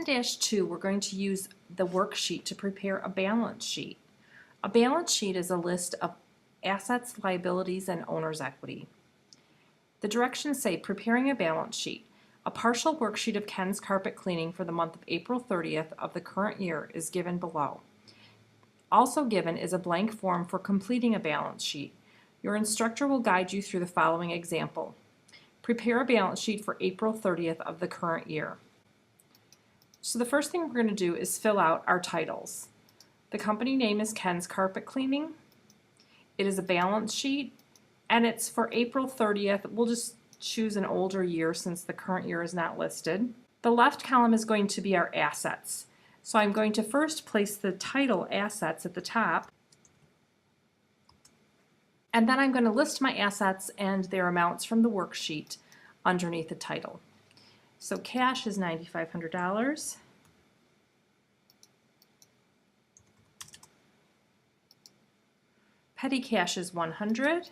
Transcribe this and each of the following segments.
11-2, we're going to use the worksheet to prepare a balance sheet. A balance sheet is a list of assets, liabilities, and owner's equity. The directions say preparing a balance sheet. A partial worksheet of Ken's carpet cleaning for the month of April 30th of the current year is given below. Also given is a blank form for completing a balance sheet. Your instructor will guide you through the following example. Prepare a balance sheet for April 30th of the current year. So the first thing we're going to do is fill out our titles. The company name is Ken's Carpet Cleaning. It is a balance sheet, and it's for April 30th. We'll just choose an older year since the current year is not listed. The left column is going to be our assets. So I'm going to first place the title assets at the top, and then I'm going to list my assets and their amounts from the worksheet underneath the title. So cash is $9,500. Petty cash is $100.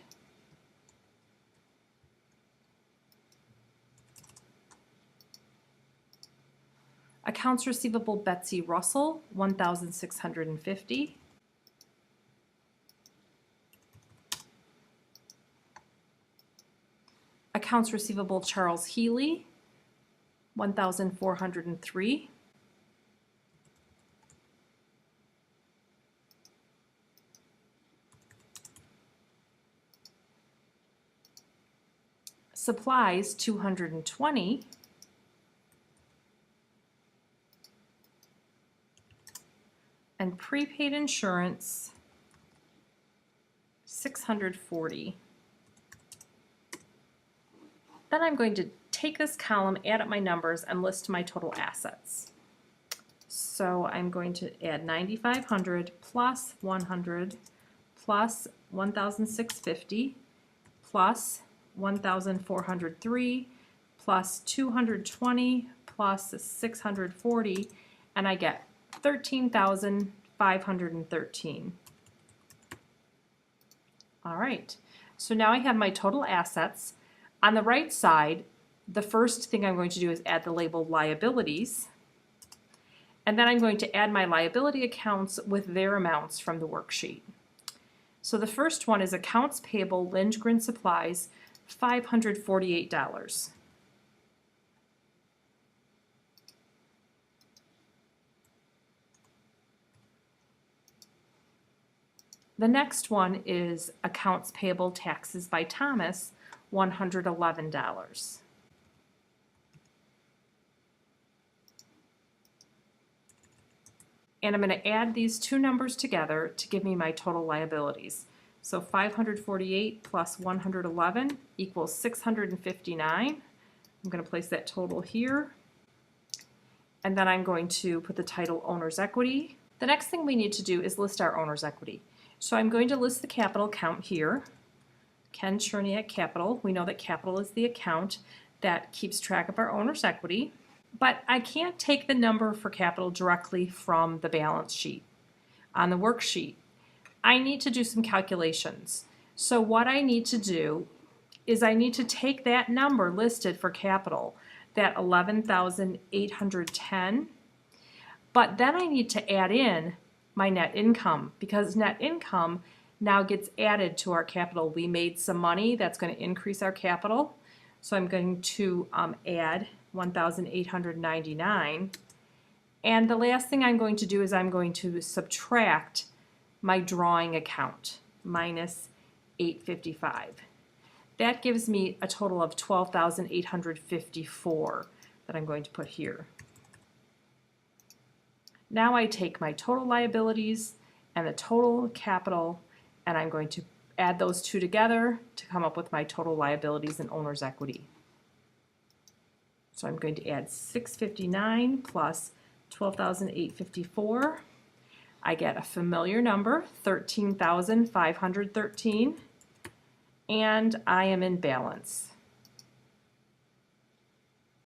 Accounts receivable Betsy Russell, $1,650. Accounts receivable Charles Healy, $1,403. Supplies, $220. And prepaid insurance, $640. Then I'm going to take this column, add up my numbers, and list my total assets. So I'm going to add 9,500 plus 100 plus 1,650 plus 1,403 plus 220 plus 640, and I get 13,513. All right, so now I have my total assets. On the right side, the first thing I'm going to do is add the label liabilities, and then I'm going to add my liability accounts with their amounts from the worksheet. So the first one is accounts payable Lindgren Supplies, $548. The next one is accounts payable Taxes by Thomas, $111. And I'm going to add these two numbers together to give me my total liabilities. So 548 plus 111 equals 659. I'm going to place that total here. And then I'm going to put the title Owner's Equity. The next thing we need to do is list our owner's equity. So I'm going to list the capital account here. Ken Cherniak Capital. We know that capital is the account that keeps track of our owner's equity. But I can't take the number for capital directly from the balance sheet. On the worksheet, I need to do some calculations. So what I need to do is I need to take that number listed for capital, that 11,810, but then I need to add in my net income, because net income now gets added to our capital. We made some money that's going to increase our capital, so I'm going to add 1,899, and the last thing I'm going to do is I'm going to subtract my drawing account, minus 855. That gives me a total of 12,854 that I'm going to put here. Now I take my total liabilities and the total capital, and I'm going to add those two together to come up with my total liabilities and owner's equity. So I'm going to add 659 plus 12,854. I get a familiar number, 13,513, and I am in balance.